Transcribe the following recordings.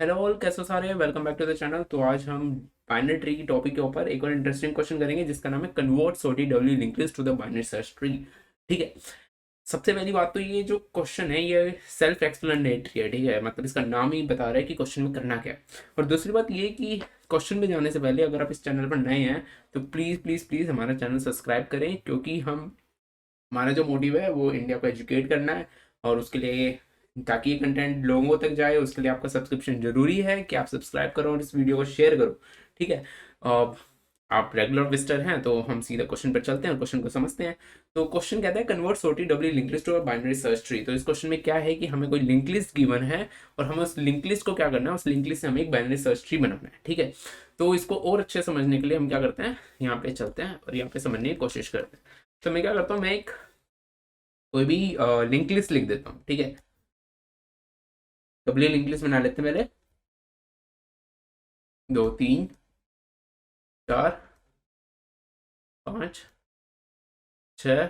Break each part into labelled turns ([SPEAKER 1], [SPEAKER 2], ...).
[SPEAKER 1] Hello all, कैसे हो सारे। Welcome back to the channel. तो आज हम बाइनरी ट्री की टॉपिक के ऊपर एक और इंटरेस्टिंग क्वेश्चन करेंगे जिसका नाम है convert SOT-W link list to the binary search tree. ठीक है। सबसे पहली बात तो ये जो क्वेश्चन है ये सेल्फ एक्सप्लेनेटरी है। ठीक है, मतलब इसका नाम ही बता रहा है कि क्वेश्चन में करना क्या है। और दूसरी बात ये कि क्वेश्चन में जाने से पहले अगर आप इस चैनल पर नए हैं तो प्लीज़ प्लीज़ प्लीज़ हमारा चैनल सब्सक्राइब करें, क्योंकि हम हमारा जो मोटिव है वो इंडिया को एजुकेट करना है। और उसके लिए, ताकि ये कंटेंट लोगों तक जाए, उसके लिए आपका सब्सक्रिप्शन जरूरी है कि आप सब्सक्राइब करो और इस वीडियो को शेयर करो। ठीक है। अब आप रेगुलर विजिटर हैं तो हम सीधा क्वेश्चन पर चलते हैं और क्वेश्चन को समझते हैं। तो क्वेश्चन कहता है convert SOT-W link list to a binary search tree. तो इस क्वेश्चन में क्या है कि हमें कोई लिंक लिस्ट गिवन है और हमें उस लिंक लिस्ट को क्या करना है, उस लिंक लिस्ट से हमें एक बाइनरी सर्च ट्री बनाना है। ठीक है। तो इसको और अच्छे समझने के लिए हम क्या करते हैं, यहाँ पे चलते हैं और यहाँ पे समझने की कोशिश करते हैं। तो मैं क्या करता हूँ, मैं एक कोई भी लिंक लिस्ट लिख देता हूँ। ठीक है। डब्ल्यू लिंक लिस्ट बना लेते हैं पहले। दो, तीन, चार, पाँच, छः,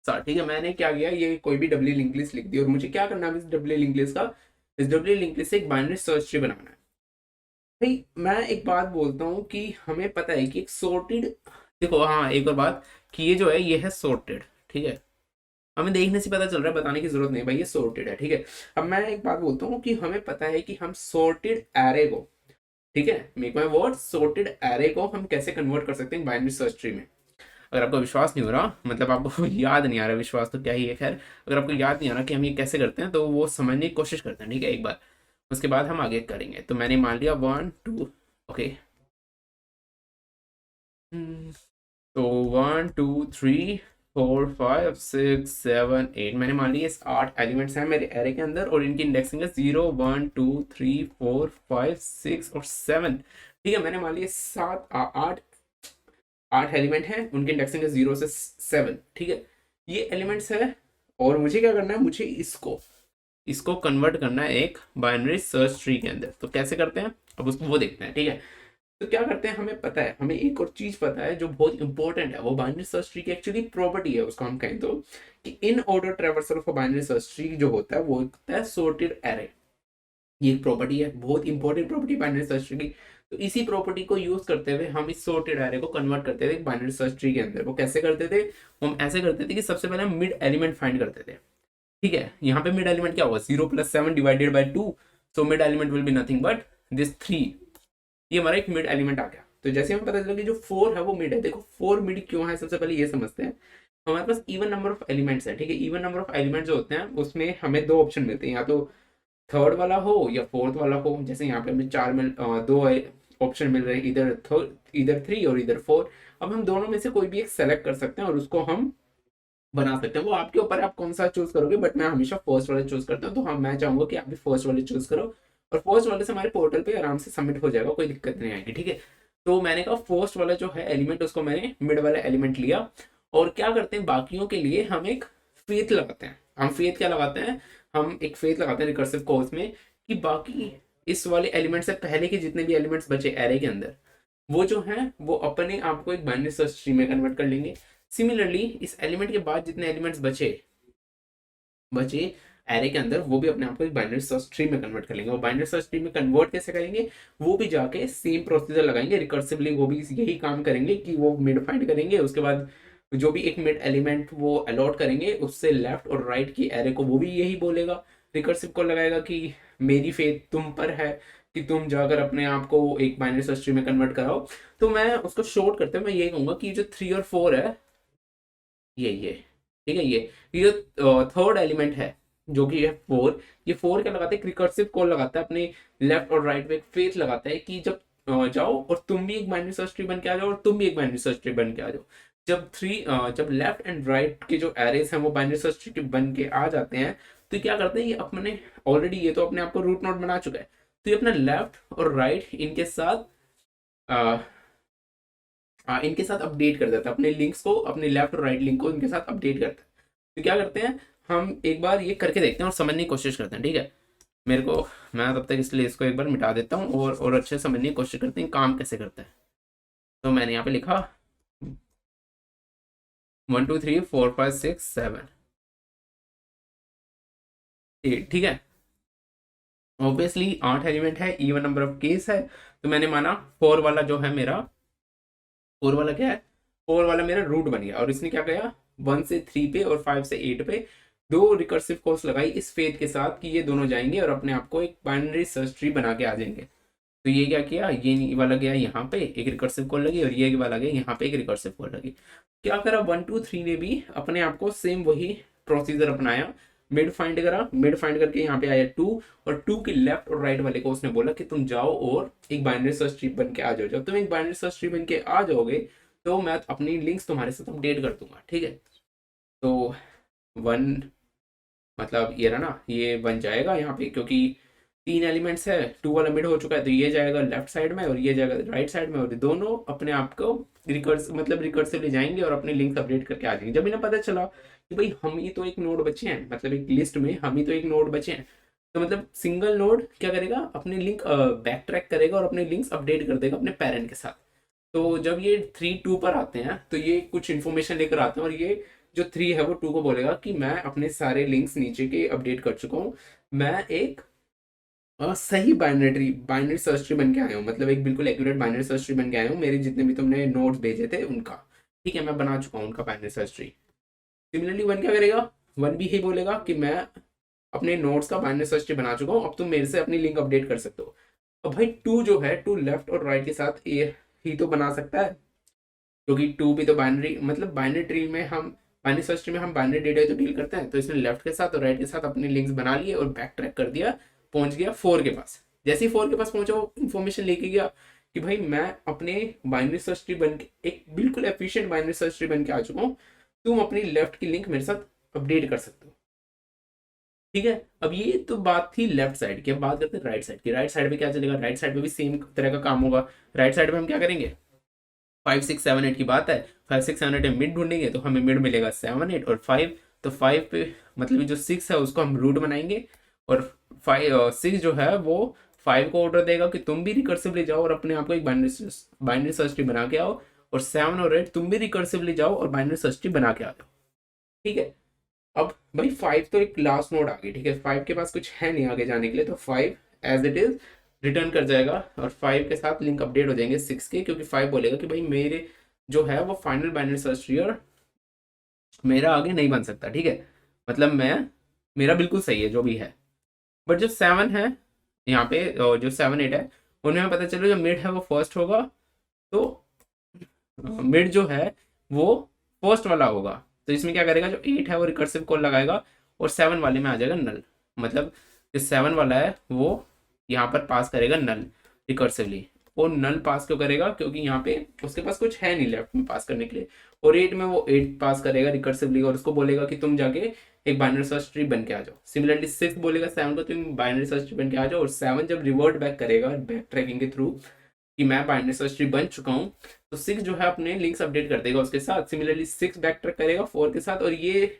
[SPEAKER 1] सात। ठीक है, मैंने क्या किया, ये कोई भी डब्ल्यू लिंक लिस्ट लिख दी। और मुझे क्या करना है इस डब्ल्यू लिंक लिस्ट का, इस डब्ल्यू लिंक लिस्ट से एक बाइनरी सर्च ट्री बनाना है। भाई मैं एक बात बोलता हूँ कि हमें पता है कि एक सॉर्टेड, देखो हाँ एक और बात, कि ये जो है ये है सॉर्टेड। ठीक है। हमें देखने से पता चल रहा है, बताने की जरूरत नहीं भाई, ये सॉर्टेड है। ठीक है। अब मैं एक बात बोलता हूँ कि हमें पता है कि हम सॉर्टेड एरे को, ठीक है, make my word, sorted array को हम कैसे कन्वर्ट कर सकते हैं बाइनरी सर्च ट्री में। अगर आपको विश्वास नहीं हो रहा, मतलब आपको याद नहीं आ रहा, विश्वास तो क्या ही है, खैर अगर आपको याद नहीं आ रहा कि हम ये कैसे करते हैं तो वो समझने की कोशिश करते हैं। ठीक है, एक बार, उसके बाद हम आगे करेंगे। तो मैंने मान लिया वन टू, ओके। तो one two three four five six seven eight, मैंने मान लिया इस 8 एलिमेंट्स हैं मेरे एरे के अंदर और इनकी इंडेक्सिंग है 0 1 2 3 4 5 6 और 7। ठीक है, मैंने मान लिया सात आठ 8 एलिमेंट हैं, उनकी इंडेक्सिंग है 0 से 7। ठीक है, ये एलिमेंट्स है। और मुझे क्या करना है, मुझे इसको इसको कन्वर्ट करना है एक बाइनरी सर्च ट्री के अंदर। तो कैसे करते हैं, अब उसको वो देखते हैं। ठीक है। तो क्या करते हैं, हमें पता है, हमें एक और चीज पता है जो बहुत इंपॉर्टेंट है, वो बाइनरी सर्च ट्री की एक्चुअली प्रॉपर्टी है, उसको हम कहें तो, कि in order traversal of binary search tree जो होता है वो होता है सॉर्टेड एरे। ये एक प्रॉपर्टी है, बहुत important property binary search tree की। तो इसी प्रॉपर्टी को यूज करते हुए हम इस सॉर्टेड एरे को कन्वर्ट करते थे बाइनरी सर्च ट्री के अंदर। वो कैसे करते थे, हम ऐसे करते थे कि सबसे पहले हम मिड एलिमेंट फाइंड करते थे। ठीक है, यहाँ पे मिड एलिमेंट क्या होगा, 0 + 7 ÷ 2। So mid element will be nothing but this 3। ये हमारा एक मिड एलिमेंट आ गया। तो जैसे हमें पता चला कि जो 4 है वो मिड है। देखो 4 मिड क्यों है, सबसे पहले ये समझते हैं। हमारे पास इवन नंबर ऑफ एलिमेंट्स है। ठीक है, इवन नंबर ऑफ एलिमेंट्स जो होते हैं उसमें हमें दो ऑप्शन मिलते हैं, या तो थर्ड वाला हो या फोर्थ वाला हो। जैसे यहाँ पे हमें दो ऑप्शन मिल रहे हैं, इधर 3 और इधर 4। अब हम दोनों में से कोई भी एक सेलेक्ट कर सकते हैं और उसको हम बना सकते हैं। वो आपके ऊपर है, आप कौन सा चूज करोगे, बट मैं हमेशा फर्स्ट वाले चूज करता हूँ। तो हाँ, मैं चाहूंगा कि आप भी फर्स्ट वाले चूज करो और फर्स्ट वाले से हमारे पोर्टल पे आराम से सबमिट हो जाएगा, कोई दिक्कत नहीं आएगी। ठीक है। तो मैंने कहा फर्स्ट वाला जो है एलिमेंट, उसको मैंने मिड वाला एलिमेंट लिया। और क्या करते हैं, बाकियों के लिए हम एक फेथ लगाते हैं। हम फेथ क्या लगाते हैं, हम एक फेथ लगाते हैं रिकर्सिव कोर्स में, कि बाकी इस वाले एलिमेंट से पहले के जितने भी एलिमेंट्स बचे एरे के अंदर, वो जो है वो अपने आप को एक बाइनरी सर्च ट्री में कन्वर्ट कर लेंगे। सिमिलरली इस एलिमेंट के बाद जितने एलिमेंट्स बचे बचे एरे के अंदर, वो भी अपने आप को एक बाइनरी सर्च ट्री में कन्वर्ट कर लेंगे। और बाइनरी सर्च ट्री में कन्वर्ट कैसे करेंगे, वो भी जाके सेम प्रोसीजर लगाएंगे रिकर्सिवली। वो भी यही काम करेंगे कि वो मिड फाइंड करेंगे, उसके बाद जो भी एक मिड एलिमेंट वो अलॉट करेंगे उससे लेफ्ट और राइट की एरे को, वो भी यही बोलेगा, रिकर्सिव को लगाएगा कि मेरी फेथ तुम पर है कि तुम जाकर अपने आप को एक बाइनरी सर्च ट्री में कन्वर्ट कराओ। तो मैं उसको शॉर्ट करते हुए मैं ये कहूंगा कि जो 3 और 4 है, ये ठीक है, ये जो थर्ड एलिमेंट है जो कि है 4, ये 4 क्या लगाता है, रिकर्सिव कॉल लगाता है अपने लेफ्ट और राइट में, एक फेथ लगाता है कि जब जाओ और तुम भी एक बाइनरी सर्च ट्री बन के आ जाओ और तुम भी एक बाइनरी सर्च ट्री बन के आ जाओ। जब लेफ्ट एंड राइट के जो एरेस हैं वो बाइनरी सर्च ट्री बन के आ जाते हैं, तो क्या करते हैं, ये अपने ऑलरेडी ये तो अपने आप को रूट नोड बना चुका है। तो ये अपना लेफ्ट और राइट इनके साथ इनके साथ अपडेट कर देता है, अपने लिंक्स को, अपने लेफ्ट और राइट लिंक को इनके साथ अपडेट करता है। तो क्या करते हैं, हम एक बार ये करके देखते हैं और समझने की कोशिश करते हैं। ठीक है, मेरे को, मैं तब तक इसलिए इसको एक बार मिटा देता हूँ और अच्छे से समझने की कोशिश करते हैं काम कैसे करता है। तो मैंने यहाँ पे लिखा 1 2 3 4 5 6 7 8। ठीक है। ऑब्वियसली 8 एलिमेंट है, इवन नंबर ऑफ केस है, तो मैंने माना 4 वाला जो है मेरा, 4 वाला क्या है, 4 वाला मेरा रूट बन गया। और इसने क्या किया, 1 से 3 पे और 5 से 8 पे दो रिकर्सिव कॉल्स लगाई इस फेथ के साथ कि ये दोनों जाएंगे और अपने आप को एक बाइनरी सर्च ट्री बना के आ जाएंगे। तो ये क्या किया, ये वाला गया यहाँ पे एक रिकर्सिव कॉल लगी, और ये वाला गया यहाँ पे एक रिकर्सिव कॉल लगी। क्या करा 1 2 3 ने भी अपने आप को सेम वही प्रोसीजर अपनाया, मिड फाइंड करा, मिड फाइंड करके यहाँ पे आया 2, और 2 के लेफ्ट और राइट वाले को उसने बोला कि तुम जाओ और एक बाइनरी सर्च ट्री बन के आ जाओ। जब तुम एक बाइनरी सर्च ट्री बन के आ जाओगे तो मैं अपनी लिंक्स तुम्हारे साथ अपडेट कर दूंगा, ठीक है। तो 1 मतलब ये रहा ना, ये बन जाएगा यहाँ पे, क्योंकि 3 एलिमेंट्स है, 2 वाला मिड हो चुका है, तो ये जाएगा लेफ्ट साइड में और ये जाएगा राइट साइड में, और दोनों अपने आप को रिकर्सिवली जाएंगे और अपने लिंक्स अपडेट करके आ जाएंगे। जब इन्हें पता चला कि भाई हम ही तो एक नोड बचे हैं, मतलब एक लिस्ट में हम ही तो एक नोड बचे हैं, तो मतलब सिंगल नोड क्या करेगा, अपने लिंक बैक ट्रैक करेगा और अपने लिंक्स अपडेट कर देगा अपने पेरेंट के साथ। तो जब ये 3 2 पर आते हैं तो ये कुछ इन्फॉर्मेशन लेकर आते हैं, और ये जो 3 है वो 2 को बोलेगा कि मैं अपने सारे लिंक्स नीचे के अपडेट कर चुका हूँ, मैं एक सही बाइनरी सर्च ट्री बन के आया हूँ, मतलब एक बिल्कुल एक्यूरेट बाइनरी सर्च ट्री बन के आया हूँ, मेरे जितने भी तुमने नोट्स भेजे थे उनका, ठीक है, मैं बना चुका हूँ उनका बाइनरी सर्च ट्री। सिमिलरली 1 क्या करेगा, 1 भी ही बोलेगा कि मैं अपने नोट्स का बाइनरी सर्च ट्री बना चुका हूँ, अब तुम मेरे से अपनी लिंक अपडेट कर सकते हो। अब भाई 2 जो है, 2 लेफ्ट और राइट के साथ ये ही तो बना सकता है, क्योंकि 2 भी तो बाइनरी, मतलब बाइनरी ट्री में हम, बाइनरी सर्च ट्री में हम बाइनरी डेटा तो डील करते हैं, तो इसने लेफ्ट के साथ और राइट के साथ अपने लिंक्स बना लिए और बैक ट्रैक कर दिया, पहुंच गया 4 के पास। जैसे ही 4 के पास पहुंचा वो इन्फॉर्मेशन लेके गया कि भाई मैं अपने बाइनरी सर्च ट्री बन के एक बिल्कुल एफिशिएंट बाइनरी सर्च ट्री बन के आ चुका हूँ, तुम अपनी लेफ्ट की लिंक मेरे साथ अपडेट कर सकते हो, ठीक है। अब ये तो बात थी लेफ्ट साइड की, अब बात करते हैं राइट साइड की। राइट साइड पे क्या चलेगा, राइट साइड पे भी सेम तरह का काम होगा। राइट साइड पे हम क्या करेंगे, 5 6 7 8 की बात है, 5 6 7 8 में मिड ढूंढेंगे तो हमें मिड मिलेगा 7 8 और 5, तो 5 पे मतलब जो 6 है उसको हम रूट बनाएंगे, और 6 जो है वो 5 को ऑर्डर देगा कि तुम भी रिकर्सिवली जाओ और अपने आप को एक बाइनरी सर्च ट्री बना के आओ, और 7 और 8 तुम भी रिकर्सिवली जाओ और बाइनरी सर्च ट्री बना के आ जाओ, ठीक है। अब भाई 5 तो एक लास्ट नोड आ गई, ठीक है, 5 के पास कुछ है नहीं आगे जाने के लिए, तो 5 एज इट इज रिटर्न कर जाएगा, और 5 के साथ लिंक अपडेट हो जाएंगे 6 के, क्योंकि 5 बोलेगा कि भाई मेरे जो है वो फाइनल बाइनरी सर्च ट्री और मेरा आगे नहीं बन सकता, ठीक है, मतलब मैं, मेरा बिल्कुल सही है जो भी है। बट जो 7 है यहाँ पे, जो 7 8 है, उनमें पता चलो जो मिड है वो फर्स्ट होगा, तो मिड जो है वो फर्स्ट वाला होगा, तो इसमें क्या करेगा, जो 8 है वो रिकर्सिव कॉल लगाएगा और 7 वाले में आ जाएगा नल, मतलब जो 7 वाला है वो यहाँ पर पास करेगा नल रिकर्सिवली। और नल पास क्यों करेगा, क्योंकि यहाँ पे उसके पास कुछ है नहीं लेफ्ट में पास करने के लिए, और 8 में वो 8 पास करेगा रिकर्सिवली, और उसको बोलेगा कि तुम जाके एक बाइनरी सर्च ट्री बन के आ जाओ। सिमिलरली 6 बोलेगा 7 को तुम बाइनरी सर्च ट्री बन के आ जाओ, और 7 जब रिवर्ट बैक करेगा बैक ट्रैकिंग के थ्रू कि मैं बाइनरी सर्च ट्री बन चुका हूँ, तो 6 जो है अपने लिंक्स अपडेट कर देगा उसके साथ। सिमिलरली 6 बैक ट्रैक करेगा 4 के साथ, और ये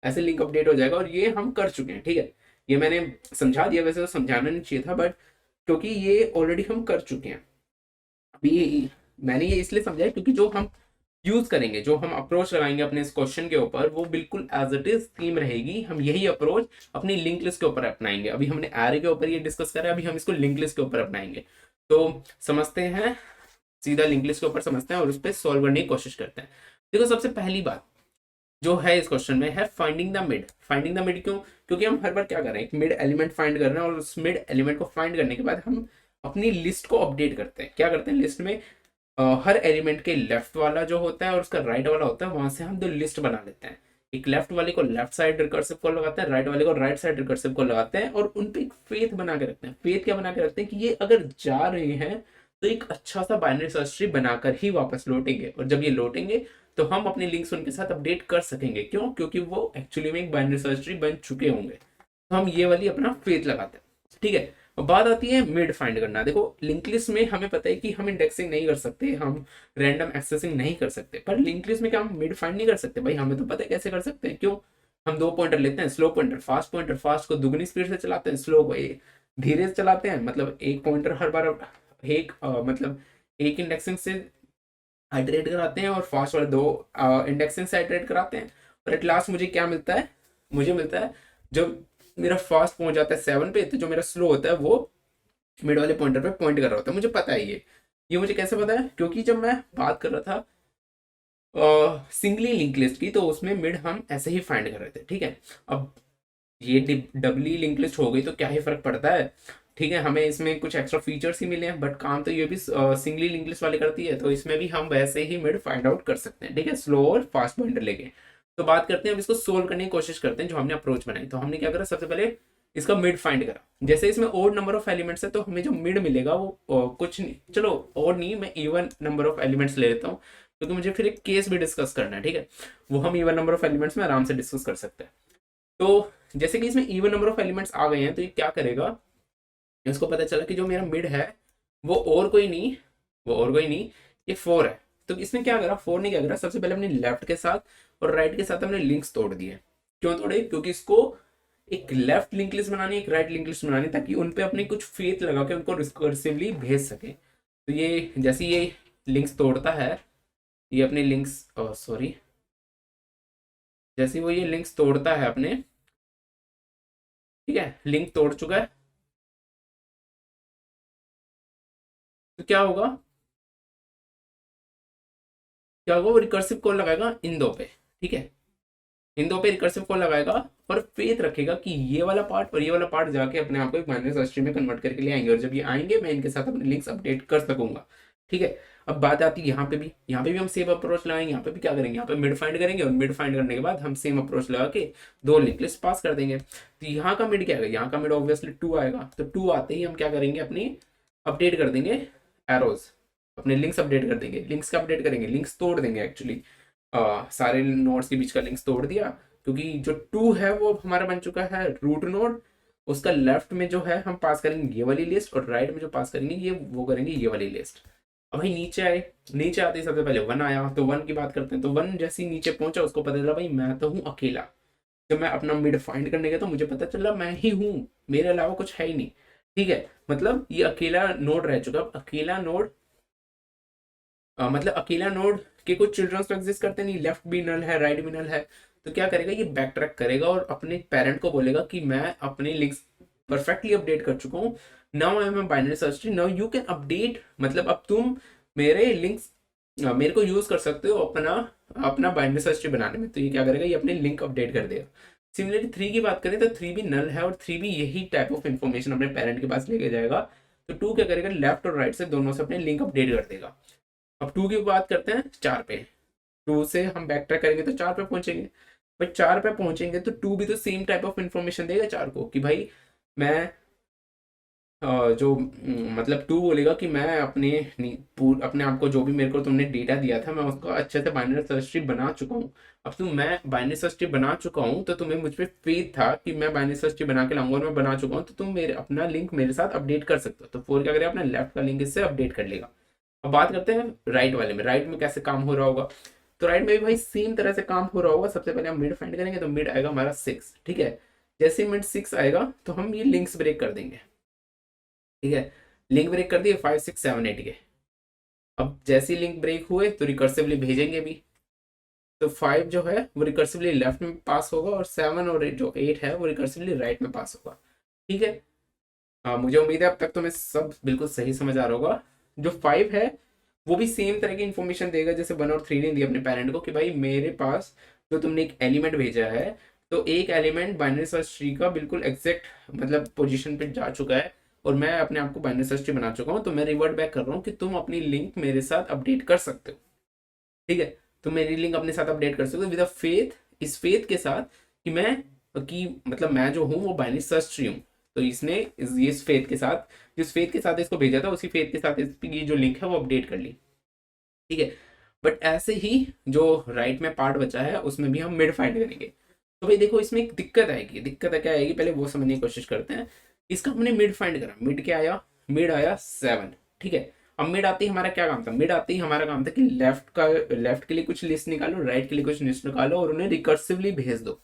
[SPEAKER 1] ऐसे लिंक अपडेट हो जाएगा, और ये हम कर चुके हैं, ठीक है। ये मैंने समझा दिया, वैसे तो समझाना नहीं चाहिए था, बट क्योंकि ये ऑलरेडी हम कर चुके हैं। अभी मैंने ये इसलिए समझाया क्योंकि जो हम यूज करेंगे, जो हम अप्रोच लगाएंगे अपने इस क्वेश्चन के ऊपर, वो बिल्कुल एज इट इज थीम रहेगी, हम यही अप्रोच अपनी लिंक लिस्ट के ऊपर अपनाएंगे। अभी हमने एरे के ऊपर ये डिस्कस करा है, अभी हम इसको लिंक लिस्ट के ऊपर अपनाएंगे। तो समझते हैं, सीधा लिंक लिस्ट के ऊपर समझते हैं और उस पर सॉल्व करने की कोशिश करते हैं। देखो सबसे पहली बात जो है इस क्वेश्चन में है finding the mid. Finding the mid क्यों, क्योंकि हम हर बार क्या कर रहे हैं, एक मिड एलिमेंट फाइंड कर रहे हैं, और उस मिड एलिमेंट को फाइंड करने के बाद हम अपनी लिस्ट को अपडेट करते हैं। क्या करते हैं, लिस्ट में हर एलिमेंट के लेफ्ट वाला जो होता है और उसका राइट वाला होता है, वहां से हम दो लिस्ट बना लेते हैं। एक लेफ्ट वाले को लेफ्ट साइड रिकर्सिव कॉल लगाते हैं, राइट वाले को राइट साइड रिकर्सिव कॉल लगाते हैं, और उन पे एक फेथ बना के रखते हैं। फेथ क्या बना के रखते हैं कि ये अगर जा रहे हैं तो एक अच्छा सा बाइनरी सर्च ट्री बनाकर ही वापस लौटेंगे, और जब ये लौटेंगे तो हम अपने लिंक्स उनके साथ अपडेट कर सकेंगे। क्यों, क्योंकि वो एक्चुअली में एक बाइनरी सर्च ट्री बन चुके होंगे, तो हम ये वाली अपना फेथ लगाते हैं, ठीक है। अब बात आती है मिड फाइंड करना। देखो लिंक लिस्ट में हमें पता है कि हम इंडेक्सिंग नहीं कर सकते, हम रैंडम एक्सेसिंग नहीं कर सकते, पर लिंक लिस्ट में क्या हम मिड फाइंड नहीं कर सकते, भाई हमें तो पता है कैसे कर सकते हैं। क्यों, हम दो पॉइंटर लेते हैं, स्लो पॉइंटर फास्ट को दुगनी स्पीड से चलाते हैं, स्लो को धीरे से चलाते हैं, मतलब एक पॉइंटर हर बार एक मतलब एक इंडेक्सिंग से आइटरेट कराते हैं, और फास्ट वाले दो इंडेक्सिंग से आइटरेट कराते हैं, और एट लास्ट मुझे क्या मिलता है, मुझे मिलता है जब मेरा फास्ट पहुंच जाता है 7 पे, तो जो मेरा स्लो होता है वो मिड वाले पॉइंटर पे पॉइंट कर रहा होता है। मुझे पता है ये मुझे कैसे पता है, क्योंकि जब मैं बात कर रहा था सिंगली लिंक लिस्ट की, तो उसमें मिड हम ऐसे ही फाइंड कर रहे थे, ठीक है। अब ये डबली लिंक लिस्ट हो गई तो क्या ही फर्क पड़ता है, ठीक है। हमें इसमें कुछ एक्स्ट्रा फीचर्स ही मिले हैं, बट काम तो ये भी सिंगली लिंक लिस्ट वाले करती है, तो इसमें भी हम वैसे ही मिड फाइंड आउट कर सकते हैं, ठीक है, स्लो और फास्ट पॉइंटर लेके। तो बात करते हैं, अब इसको सोल्व करने की कोशिश करते हैं। जो हमने अप्रोच बनाई, तो हमने क्या करा, सबसे पहले इसका मिड फाइंड करा। जैसे इसमें ओड नंबर ऑफ एलिमेंट्स है, तो हमें जो मिड मिलेगा वो कुछ नहीं, चलो ओड नहीं, मैं इवन नंबर ऑफ एलिमेंट्स ले लेता हूँ, क्योंकि मुझे फिर एक केस भी डिस्कस करना है, ठीक है। वो हम इवन नंबर ऑफ एलिमेंट्स में आराम से डिस्कस कर सकते हैं। तो जैसे कि इसमें इवन नंबर ऑफ एलिमेंट्स आ गए हैं, तो ये क्या करेगा, इसको पता चला कि जो मेरा मिड है वो और कोई नहीं, ये 4 है। तो इसने क्या करा, 4 ने क्या करा, सबसे पहले अपने लेफ्ट के साथ और राइट के साथ हमने लिंक्स तोड़ दिए। क्यों तोड़े, क्योंकि इसको एक लेफ्ट लिंक लिस्ट बनानी, एक राइट लिंक लिस्ट बनानी, ताकि उन पे अपनी कुछ फेथ लगा के उनको रिकर्सिवली भेज सके। तो ये जैसे ये लिंक्स तोड़ता है, ये अपने लिंक्स सॉरी जैसे वो ये लिंक्स तोड़ता है अपने, ठीक है, लिंक तोड़ चुका है, तो क्या होगा, वो रिकर्सिव कॉल लगाएगा इन दो पे, ठीक है, इन दो पे रिकर्सिव कॉल लगाएगा, और फेथ रखेगा कि ये वाला पार्ट और ये वाला पार्ट जाके अपने आप को एक बाइनरी स्ट्रीम में कन्वर्ट करके ले आएंगे, और जब ये आएंगे मैं इनके साथ अपने लिंक्स अपडेट कर सकूंगा, ठीक है। अब बात आती है यहाँ पे भी हम सेम अप्रोच लगाएंगे। यहाँ पे भी क्या करेंगे, यहाँ पे मिड फाइंड करेंगे, और मिड फाइंड करने के बाद हम सेम अप्रोच लगा के 2 लिंक लिस्ट पास कर देंगे। तो यहाँ का मिड क्या आएगा, यहाँ का मिड ऑब्वियसली 2 आएगा, तो 2 आते ही हम क्या करेंगे, अपनी अपडेट कर देंगे एरोज, अपने लिंक्स अपडेट कर देंगे। लिंक्स का अपडेट करेंगे, लिंक्स तोड़ देंगे एक्चुअली, सारे नोड्स के बीच का लिंक्स तोड़ दिया, क्योंकि जो 2 है वो हमारा बन चुका है रूट नोड। उसका लेफ्ट में जो है हम पास करेंगे ये वाली लिस्ट, और राइट में जो पास करेंगे ये वो करेंगे ये वाली लिस्ट। अब भाई नीचे आते ही सबसे पहले 1 आया, तो 1 की बात करते हैं। तो 1 जैसे ही नीचे पहुंचा, उसको पता चला भाई मैं तो हूँ अकेला। जब मैं अपना मिड फाइंड करने गया तो मुझे पता चला मैं ही हूँ, मेरे अलावा कुछ है ही नहीं, ठीक है। मतलब ये अकेला नोड रह चुका। अब अकेला नोड मतलब अकेला नोड के कुछ चिल्ड्रंस तो एग्जिस्ट करते नहीं, लेफ्ट भी नल है, राइट भी नल है। तो क्या करेगा, ये बैक ट्रैक करेगा और अपने पेरेंट को बोलेगा कि मैं अपने लिंक्स परफेक्टली अपडेट कर चुका हूँ, now I am binary search tree, now you can update, मतलब अब तुम मेरे लिंक्स मेरे को यूज कर सकते हो अपना अपना बाइनरी सर्च ट्री बनाने में। तो ये क्या करेगा, ये अपने लिंक अपडेट कर देगा। सिमिलरली 3 की बात करें तो 3 भी नल है, और 3 भी यही टाइप ऑफ इन्फॉर्मेशन अपने पेरेंट के पास लेके जाएगा। तो 2 क्या करेगा, लेफ्ट और राइट से दोनों से अपने लिंक अपडेट कर देगा। अब 2 की बात करते हैं 4 पे। 2 से हम बैक ट्रैक करेंगे तो 4 पे पहुंचेंगे। भाई 4 पे पहुंचेंगे तो 2 भी तो सेम टाइप ऑफ इन्फॉर्मेशन देगा 4 को, कि भाई मैं मतलब 2 बोलेगा कि मैं अपने आप को, जो भी मेरे को तुमने डेटा दिया था, मैं उसको अच्छे से बाइनरी सर्च ट्री बना चुका हूँ। अब मैं बाइनरी सर्च ट्री बना चुका हूँ, तो तुम्हें मुझ पर फेथ था कि मैं बाइनरी सर्च ट्री बना के लाऊंगा, और मैं बना चुका हूँ, तो तुम मेरे अपना लिंक मेरे साथ अपडेट कर सकते हो। तो 4 क्या करेगा, अपना लेफ्ट का लिंक इससे अपडेट कर लेगा। अब बात करते हैं राइट वाले में, राइट में कैसे काम हो रहा होगा। तो राइट में भी भाई सेम तरह से काम हो रहा होगा। सबसे पहले हम मिड फाइंड करेंगे, तो मिड आएगा हमारा 6, ठीक है। जैसे मिड 6 आएगा तो हम ये लिंक्स ब्रेक कर देंगे, ठीक है। लिंक ब्रेक कर दिए 5 6 7 8 के। अब जैसे लिंक ब्रेक हुए तो रिकर्सिवली भेजेंगे भी। तो 5 जो है वो रिकर्सिवली लेफ्ट में पास होगा, और 7 और 8 जो 8 है वो रिकर्सिवली राइट में पास होगा, ठीक है। मुझे उम्मीद है अब तक तुम्हें सब बिल्कुल सही समझ आ रहा होगा। जो 5 है वो भी सेम तरह की इन्फॉर्मेशन देगा जैसे 1 और 3 ने दी अपने पेरेंट को, कि भाई मेरे पास जो तुमने एक एलिमेंट भेजा है, तो एक एलिमेंट बाइनरी सर्च ट्री का बिल्कुल एग्जैक्ट मतलब पोजीशन पे जा चुका है, और मैं अपने आप को बाइनरी सर्च ट्री बना चुका हूँ। तो मैं रिवर्ट बैक कर रहा हूँ कि तुम अपनी लिंक मेरे साथ अपडेट कर सकते हो, ठीक है। तुम मेरी लिंक अपने साथ अपडेट कर सकते हो विद अ फेथ, इस फेथ के साथ कि मतलब मैं जो हूँ वो बाइनरी सर्च ट्री हूँ। तो इसने इस फेथ के साथ, जिस फेथ के साथ इसको भेजा था, उसी फेथ के साथ ये जो लिंक है वो अपडेट कर ली, ठीक है। बट ऐसे ही जो राइट में पार्ट बचा है उसमें भी हम मिड फाइंड करेंगे। तो भाई देखो इसमें एक दिक्कत आएगी, दिक्कत क्या आएगी पहले वो समझने की कोशिश करते हैं। इसका हमने मिड फाइंड करा, मिड क्या आया, मिड आया 7, ठीक है। अब मिड आते ही हमारा क्या काम था, मिड आते ही हमारा काम था कि लेफ्ट के लिए कुछ लिस्ट निकालो, राइट के लिए कुछ लिस्ट निकालो, और उन्हें रिकर्सिवली भेज दो।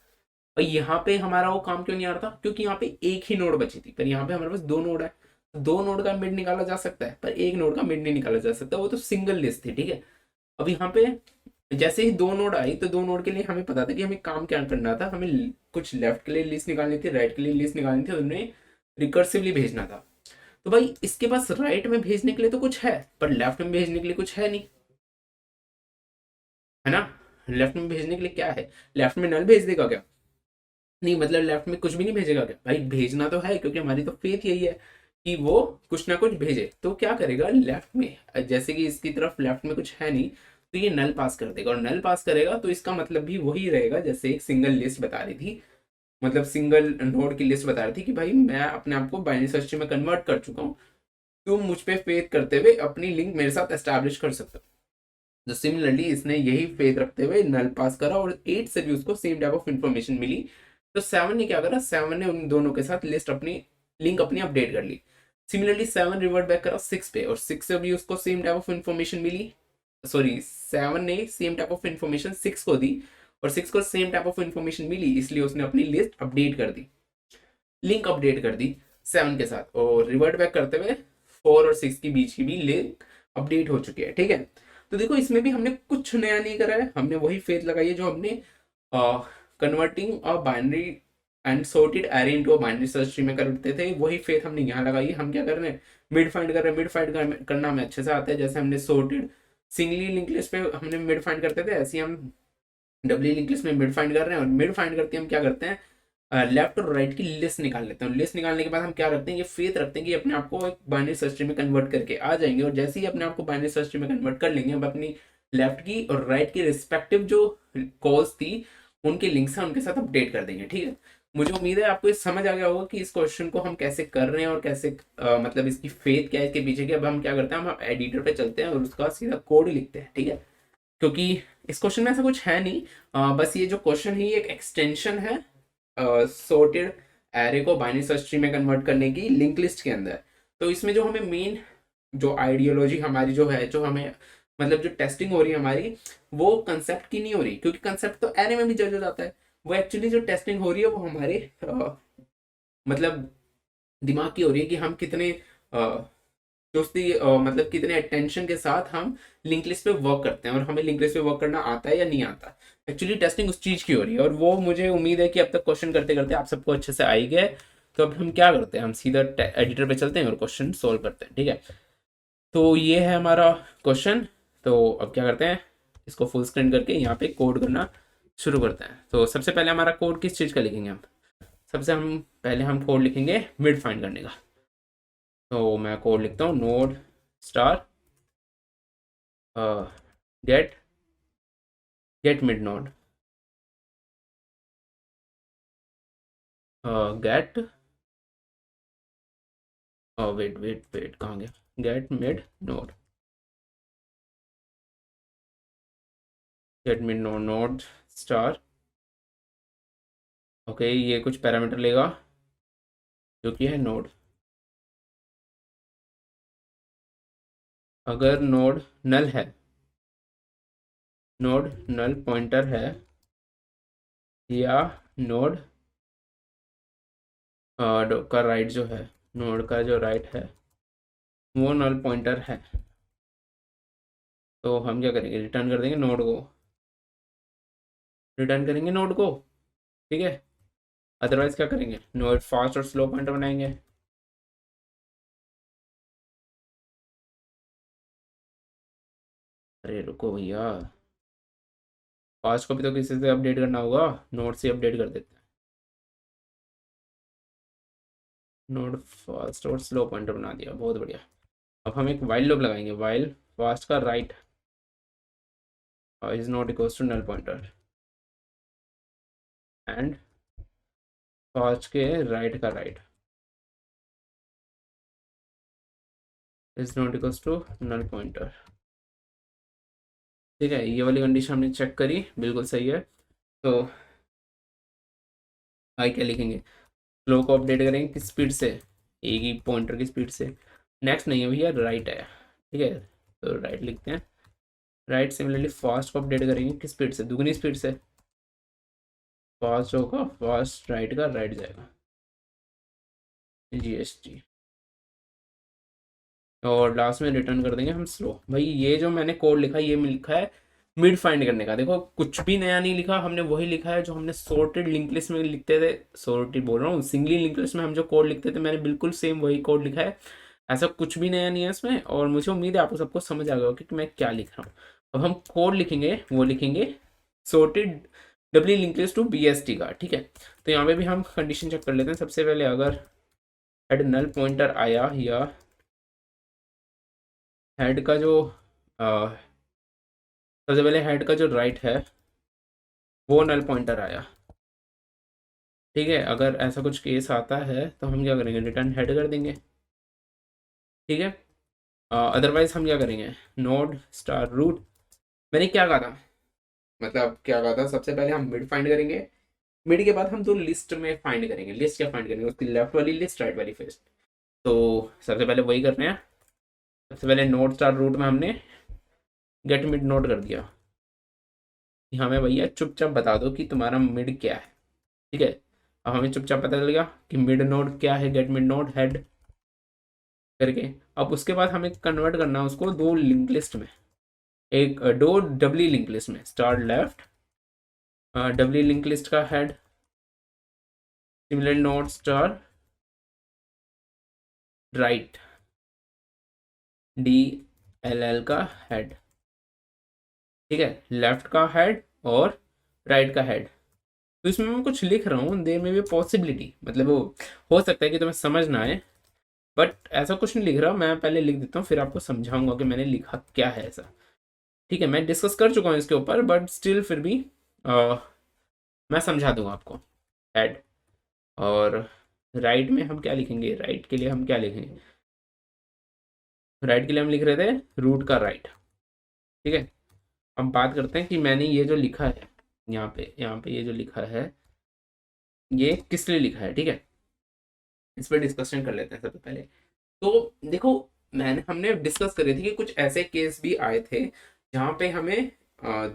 [SPEAKER 1] और यहाँ पे हमारा वो काम क्यों नहीं आ रहा था, क्योंकि यहाँ पे एक ही नोड बची थी, पर यहाँ पे हमारे पास 2 नोड है। 2 नोड का मिड निकाला जा सकता है, पर एक नोड का मिड नहीं निकाला जा सकता, वो तो सिंगल लिस्ट थी, ठीक है। अब यहाँ पे जैसे ही दो नोड आई तो दो नोड के लिए हमें पता था कि हमें काम क्या करना था, हमें कुछ लेफ्ट के लिए लिस्ट निकालनी थी, राइट के लिए लिस्ट निकालनी थी और उन्हें रिकर्सिवली भेजना था। तो भाई इसके पास राइट में भेजने के लिए तो कुछ है, पर लेफ्ट में भेजने के लिए कुछ है नहीं, है ना। लेफ्ट में भेजने के लिए क्या है, लेफ्ट में नल भेज देगा क्या? नहीं, मतलब लेफ्ट में कुछ भी नहीं भेजेगा क्या? भाई भेजना तो है, क्योंकि हमारी तो फेथ यही है कि वो कुछ ना कुछ भेजे। तो क्या करेगा लेफ्ट में, जैसे कि इसकी तरफ लेफ्ट में कुछ है नहीं, तो ये नल पास कर देगा, और नल पास करेगा तो इसका मतलब भी वही रहेगा जैसे एक सिंगल लिस्ट बता रही थी, मतलब सिंगल नोड की लिस्ट बता रही थी कि भाई मैं अपने आप को बाइनरी सर्च ट्री में कन्वर्ट कर चुका हूँ, तुम मुझ पे फेथ करते हुए अपनी लिंक मेरे साथ एस्टैब्लिश कर सकते हो। तो सिमिलरली इसने यही फेथ रखते हुए नल पास करा और 8 से भी उसको सेम टाइप ऑफ इंफॉर्मेशन मिली। तो 7 ने क्या करा, 7 ने उन दोनों के साथ लिस्ट अपनी लिंक अपनी अपडेट कर ली। सिमिलरली 7 रिवर्ट बैक करा 6 पे, और 6 से भी उसको सेम टाइप ऑफ इंफॉर्मेशन मिली। सॉरी, 7 ने सेम टाइप ऑफ इंफॉर्मेशन 6 को दी, और 6 को सेम टाइप ऑफ इंफॉर्मेशन मिली, इसलिए उसने अपनी लिस्ट अपडेट कर दी, लिंक अपडेट कर दी 7 के साथ, और रिवर्ट बैक करते हुए 4 और 6 के बीच की भी लिंक अपडेट हो चुकी है। ठीक है, तो देखो इसमें भी हमने कुछ नया नहीं करा है, हमने वही फेथ लगाई है जो हमने converting a binary and sorted array into a binary search tree में करते थे, वही फेथ हमने यहाँ लगाई है। हम क्या कर रहे हैं, मिड फाइंड कर रहे हैं। मिड फाइंड करना हमें अच्छे से आता है, जैसे हमने सॉर्टेड सिंगली लिंक लिस्ट पे हमने मिड फाइंड करते थे, ऐसे ही हम डबली लिंक लिस्ट में मिड फाइंड कर रहे हैं। और मिड फाइंड करते हम क्या करते हैं, लेफ्ट और राइट की लिस्ट निकाल लेते हैं, और लिस्ट निकालने के बाद हम क्या रखते हैं, ये फेथ रखते हैं कि अपने आप को एक बाइनरी सर्च ट्री में कन्वर्ट करके आ जाएंगे, और जैसे ही अपने आप को बाइनरी सर्च ट्री में कन्वर्ट कर लेंगे, हम अपनी लेफ्ट की और राइट की रिस्पेक्टिव जो कॉल्स थी उनके लिंक से उनके साथ अपडेट कर देंगे। ठीक है, मुझे उम्मीद है आपको ये समझ आ गया होगा कि इस क्वेश्चन को हम कैसे कर रहे हैं और कैसे मतलब इसकी फेथ क्या है इसके पीछे की। अब हम क्या करते हैं, हम एडिटर पे चलते हैं और उसका सीधा कोड लिखते हैं। ठीक है, क्योंकि इस क्वेश्चन में ऐसा कुछ है नहीं, बस ये जो क्वेश्चन है ये एक एक्सटेंशन है सॉर्टेड एरे को बाइनरी सर्च ट्री में कन्वर्ट करने की लिंक लिस्ट के अंदर। तो इसमें जो हमें मेन जो आइडियोलॉजी हमारी जो है, जो हमें मतलब जो टेस्टिंग हो रही है हमारी, वो कंसेप्ट की नहीं हो रही, क्योंकि कंसेप्ट तो एरे में भी जज हो जाता है। वो एक्चुअली जो टेस्टिंग हो रही है वो हमारे मतलब दिमाग की हो रही है कि हम कितने चुस्ती मतलब कितने अटेंशन के साथ हम लिंक लिस्ट पे वर्क करते हैं, और हमें लिंक लिस्ट पे वर्क करना आता है या नहीं आता। एक्चुअली टेस्टिंग उस चीज की हो रही है, और वो मुझे उम्मीद है कि अब तक क्वेश्चन करते करते आप सबको अच्छे से आ ही गए। तो अब हम क्या करते हैं, हम सीधा एडिटर पे चलते हैं और क्वेश्चन सोल्व करते हैं। ठीक है, तो ये है हमारा क्वेश्चन। तो अब क्या करते हैं, इसको फुल स्क्रीन करके यहाँ पे कोड करना शुरू करते हैं। तो सबसे पहले हमारा कोड किस चीज़ का लिखेंगे हम, सबसे हम पहले हम कोड लिखेंगे मिड फाइंड करने का। तो मैं कोड लिखता हूँ node star get get mid node, get wait wait wait कहाँ गया, get mid node, get mid node node star. Okay, ये कुछ पैरामीटर लेगा जो कि है नोड। अगर नोड नल है, नोड नल पॉइंटर है, या नोड का राइट जो है, नोड का जो राइट है वो नल पॉइंटर है, तो हम क्या करेंगे, रिटर्न कर देंगे नोड को, रिटर्न करेंगे नोड को। ठीक है, अदरवाइज क्या करेंगे, नोड फास्ट और स्लो पॉइंटर बनाएंगे। अरे रुको भैया, फास्ट को भी तो किसी से अपडेट करना होगा, नोड से अपडेट कर देते हैं। नोड फास्ट और स्लो पॉइंटर बना दिया, बहुत बढ़िया। अब हम एक वाइल लूप लगाएंगे, वाइल फास्ट का right is not equals to null pointer, and fast के राइट का right is not equals to null pointer. ठीक है, ये वाली कंडीशन हमने चेक करी, बिल्कुल सही है। तो आगे क्या लिखेंगे, फ्लो को अपडेट करेंगे किस स्पीड से, एक ही पॉइंटर की स्पीड से। नेक्स्ट नहीं है भैया, राइट है। ठीक है, तो राइट लिखते हैं, राइट सिमिलरली फास्ट को अपडेट करेंगे किस स्पीड से, दुगनी स्पीड से। फास्ट होगा, फास्ट राइट का राइट जाएगा, GST। और लास्ट में रिटर्न कर देंगे हम स्लो। भाई ये जो मैंने कोड लिखा है, ये लिखा है मिड फाइंड करने का। देखो कुछ भी नया नहीं लिखा हमने, वही लिखा है जो हमने सॉर्टेड लिंक लिस्ट में लिखते थे। सॉर्टेड बोल रहा हूँ, सिंगली लिंक लिस्ट में हम जो कोड लिखते थे मैंने बिल्कुल सेम वही कोड लिखा है। ऐसा कुछ भी नया नहीं है इसमें, और मुझे उम्मीद है आपको सबको समझ आ गया होगा कि मैं क्या लिख रहा हूँ। अब हम कोड लिखेंगे, वो लिखेंगे sorted W link list to BST का, ठीक है। तो यहाँ पे भी हम कंडीशन चेक कर लेते हैं। सबसे पहले अगर हेड नल पॉइंटर आया, या हेड का जो सबसे पहले हेड का जो राइट है वो नल पॉइंटर आया, ठीक है। अगर ऐसा कुछ केस आता है तो हम क्या करेंगे, रिटर्न हेड कर देंगे, ठीक है। अदरवाइज हम क्या करेंगे, नोड स्टार रूट। मैंने क्या कहा था, मतलब क्या कहा था, सबसे पहले हम मिड फाइंड करेंगे, मिड के बाद हम दो लिस्ट में फाइंड करेंगे। लिस्ट क्या फाइंड करेंगे, उसकी लेफ्ट वाली लिस्ट, राइट वाली लिस्ट। तो सबसे पहले वही कर रहे हैं। सबसे पहले नोड स्टार रूट में हमने गेट मिड नोड कर दिया कि हमें भैया चुपचाप बता दो कि तुम्हारा मिड क्या है, ठीक है। अब हमें चुपचाप पता चल गया कि मिड नोड क्या है, गेट मिड नोड हेड करके। अब उसके बाद हमें कन्वर्ट करना है उसको दो लिंक लिस्ट में, एक दो डब्ली लिंक लिस्ट में। Star left doubly link list का head, similar node star right DLL का हेड, ठीक है। लेफ्ट का हेड और राइट का हेड। तो इसमें मैं कुछ लिख रहा हूँ, देर में भी पॉसिबिलिटी, मतलब वो हो सकता है कि तुम्हें समझ ना आए, बट ऐसा कुछ नहीं लिख रहा। मैं पहले लिख देता हूँ, फिर आपको समझाऊंगा कि मैंने लिखा क्या है ऐसा, ठीक है। मैं डिस्कस कर चुका हूँ इसके ऊपर, बट स्टिल फिर भी मैं समझा दूंगा आपको। हेड और राइट में हम क्या लिखेंगे, राइट के लिए हम क्या लिखेंगे, राइट के लिए हम लिख रहे थे रूट का राइट, ठीक है। हम बात करते हैं कि मैंने ये जो लिखा है यहाँ पे ये जो लिखा है ये किस लिए लिखा है, ठीक है। इस पर डिस्कशन कर लेते हैं सबसे पहले। तो देखो, हमने डिस्कस करे थे कि कुछ ऐसे केस भी आए थे जहाँ पे हमें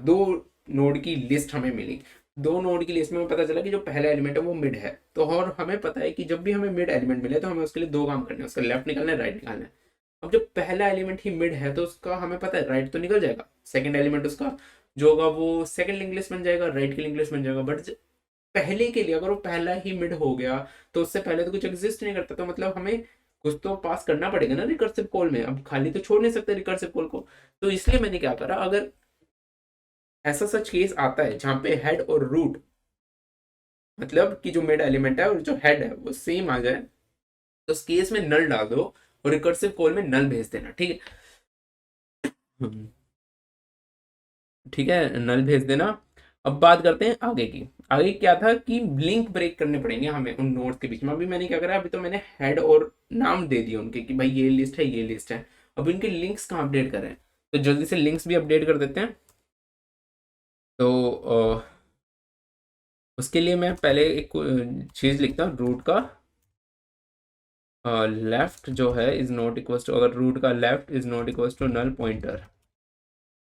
[SPEAKER 1] दो नोड की लिस्ट हमें मिली। दो नोड की लिस्ट में हमें पता चला कि जो पहला एलिमेंट है वो मिड है। तो और हमें पता है कि जब भी हमें मिड एलिमेंट मिले तो हमें उसके लिए दो काम करने हैं, उसका लेफ्ट निकालना है, राइट निकालना है। अब जब पहला एलिमेंट ही मिड है तो उसका हमें पता है राइट तो निकल जाएगा, सेकंड एलिमेंट उसका जो होगा वो सेकंड लिंक लिस्ट बन जाएगा, राइट की लिंक लिस्ट बन जाएगा। बट पहले के लिए अगर वो पहला ही मिड हो गया तो उससे पहले तो कुछ एग्जिस्ट नहीं करता, तो मतलब हमें कुछ तो पास करना पड़ेगा ना रिकर्सिव कॉल में। अब खाली तो छोड़ नहीं सकते रिकर्सिव कॉल को। तो इसलिए मैंने क्या करा, अगर ऐसा सच केस आता है जहां पे हेड और रूट, मतलब कि जो मिड एलिमेंट है और जो हेड है वो सेम आ जाए, तो उस केस में नल डाल दो और रिकर्सिव कॉल में नल भेज देना, ठीक है। ठीक है, नल भेज देना। अब बात करते हैं आगे की। आगे क्या था कि लिंक ब्रेक करने पड़ेंगे हमें उन नोड्स के बीच में। अभी मैंने क्या करा, अभी तो मैंने हेड और नाम दे दिए उनके कि भाई ये लिस्ट है, ये लिस्ट है। अब इनके लिंक्स कहाँ अपडेट करें, तो जल्दी से लिंक्स भी अपडेट कर देते हैं। तो उसके लिए मैं पहले एक चीज़ लिखता हूँ, रूट का लेफ्ट जो है इज नॉट इक्वल टू, अगर रूट का left is not equal to null pointer.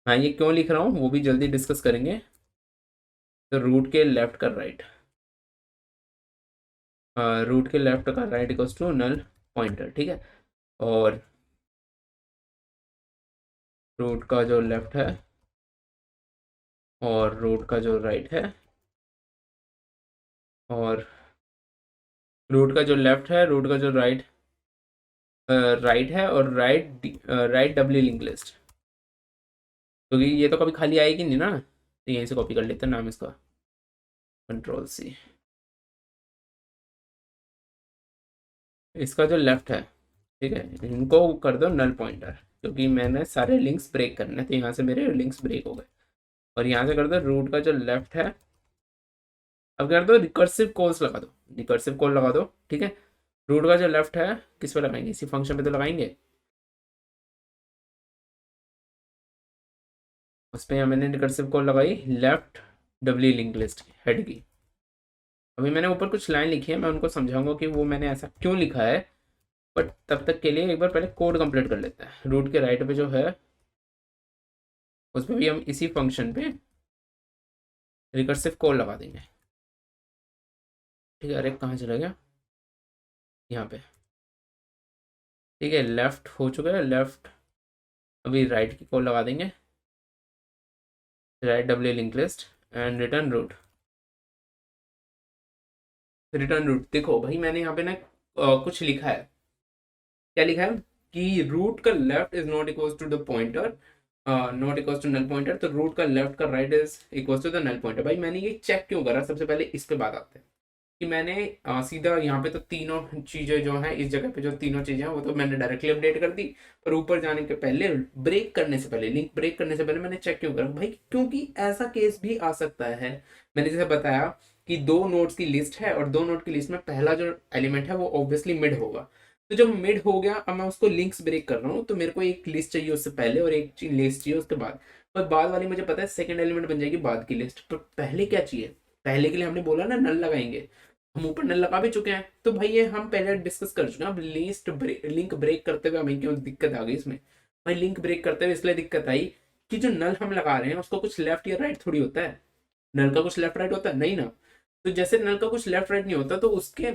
[SPEAKER 1] हाँ, ये क्यों लिख रहा हूँ वो भी जल्दी डिस्कस करेंगे। तो रूट के लेफ्ट का राइट, रूट के लेफ्ट का right equals to null pointer, ठीक है। और रूट का जो लेफ्ट है और रूट का जो राइट है, और रूट का जो लेफ्ट है, रूट का जो राइट राइट है, और राइट डब्ल्यू लिंक लिस्ट, क्योंकि ये तो कभी खाली आएगी नहीं ना। तो यहीं से कॉपी कर लेते हैं नाम इसका, Ctrl+C। इसका जो लेफ्ट है, ठीक है, इनको कर दो नल पॉइंटर, क्योंकि मैंने सारे लिंक्स ब्रेक करने थे, यहाँ से मेरे लिंक्स ब्रेक हो गए। और यहाँ से कर दो रूट का जो लेफ्ट है। अब कर दो रिकर्सिव कॉल्स लगा दो, रिकर्सिव कॉल लगा दो, ठीक है। रूट का जो लेफ्ट है किस पे लगाएंगे, इसी फंक्शन पे तो लगाएंगे। उस पर मैंने रिकर्सिव कॉल लगाई left W link list head की। अभी मैंने ऊपर कुछ लाइन लिखी है, मैं उनको समझाऊंगा कि वो मैंने ऐसा क्यों लिखा है। बट तब तक के लिए एक बार पहले कोड कंप्लीट कर लेते हैं। रूट के राइट पे जो है उस पर भी हम इसी फंक्शन पे रिकर्सिव कॉल लगा देंगे, ठीक है। अरे कहाँ चला गया, यहाँ पे, ठीक है। लेफ्ट हो चुका है, लेफ्ट, अभी राइट की कॉल लगा देंगे। Right W link list and return root. Return root देखो भाई, मैंने यहाँ पे ना कुछ लिखा है। क्या लिखा है कि रूट का left is not equal to the pointer, not equal to null pointer, तो रूट का लेफ्ट का right is equal to the null pointer. भाई मैंने ये चेक क्यों करा, सबसे पहले इस पे बात आते हैं कि मैंने सीधा यहाँ पे तो तीनों चीजें जो है, इस जगह पे जो तीनों चीजें हैं वो तो मैंने डायरेक्टली अपडेट कर दी, पर ऊपर जाने के पहले, ब्रेक करने से पहले, लिंक ब्रेक करने से पहले मैंने चेक क्यों करा भाई, क्योंकि ऐसा केस भी आ सकता है। मैंने जैसे बताया कि दो नोड्स की लिस्ट है और दो नोड की लिस्ट में पहला जो एलिमेंट है वो ऑब्वियसली मिड होगा। तो जब मिड हो गया, अब मैं उसको लिंक्स ब्रेक कर रहा हूँ, तो मेरे को एक लिस्ट चाहिए उससे पहले और एक लिस्ट चाहिए उसके बाद, और बाद वाली मुझे पता है सेकंड एलिमेंट बन जाएगी बाद की लिस्ट। पर पहले क्या चाहिए, पहले के लिए हमने बोला ना नल लगाएंगे, हम ऊपर नल लगा भी चुके हैं। तो भाई ये हम पहले डिस्कस कर चुके हैं। अब लिंक ब्रेक करते हुए हमें क्यों दिक्कत आ गई इसमें, भाई लिंक ब्रेक करते हुए इसलिए दिक्कत आई कि जो नल हम लगा रहे हैं उसको कुछ लेफ्ट या राइट थोड़ी होता है। नल का कुछ लेफ्ट राइट होता है नहीं ना। तो जैसे नल का कुछ लेफ्ट राइट नहीं होता, तो उसके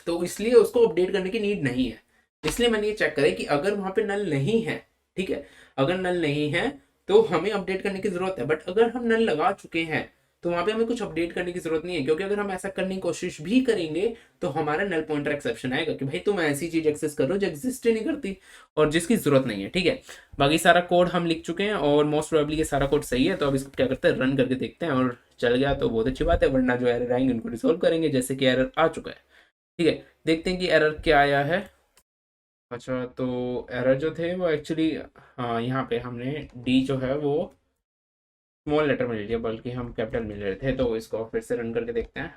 [SPEAKER 1] तो इसलिए उसको अपडेट करने की नीड नहीं है। इसलिए मैंने ये चेक करा कि अगर वहां पे नल नहीं है, ठीक है, अगर नल नहीं है तो हमें अपडेट करने की जरूरत है। बट अगर हम नल लगा चुके हैं तो वहां पे हमें कुछ अपडेट करने की जरूरत नहीं है, क्योंकि अगर हम ऐसा करने की कोशिश भी करेंगे तो हमारा नल पॉइंटर एक्सेप्शन आएगा कि भाई तुम ऐसी चीज एक्सेस कर रहे हो जो एग्जिस्ट ही नहीं करती और जिसकी जरूरत नहीं है। ठीक है, बाकी सारा कोड हम लिख चुके हैं और मोस्ट प्रोबेबली ये सारा कोड सही है। तो अब इसको क्या करते हैं, रन करके देखते हैं, और चल गया तो बहुत अच्छी बात है, वरना जो एरर आएंगे उनको रिजोल्व करेंगे, जैसे कि एरर आ चुका है। ठीक है, देखते हैं कि एरर क्या आया है। अच्छा, तो एरर जो थे वो एक्चुअली, हाँ यहाँ पे हमने डी जो है वो स्मॉल लेटर में ले लिया, बल्कि हम कैपिटल में ले रहे थे। तो इसको फिर से रन करके देखते हैं।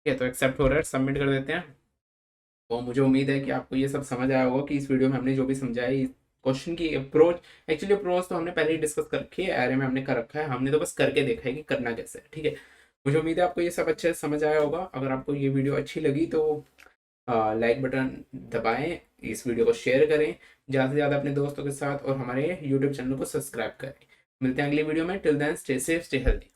[SPEAKER 1] ठीक है, तो एक्सेप्ट हो रहा है, सबमिट कर देते हैं। तो मुझे उम्मीद है कि आपको ये सब समझ आया होगा कि इस वीडियो में हमने जो भी समझाया, इस क्वेश्चन की अप्रोच, एक्चुअली अप्रोच तो हमने पहले ही डिस्कस कर रखी है, एरे में हमने कर रखा है, हमने तो बस करके देखा है कि करना कैसे है। ठीक है, मुझे उम्मीद है आपको ये सब अच्छे से समझ आया होगा। अगर आपको ये वीडियो अच्छी लगी तो लाइक बटन दबाएं, इस वीडियो को शेयर करें ज़्यादा से ज़्यादा अपने दोस्तों के साथ, और हमारे यूट्यूब चैनल को सब्सक्राइब करें। मिलते हैं अगली वीडियो में। Till then stay safe, stay healthy.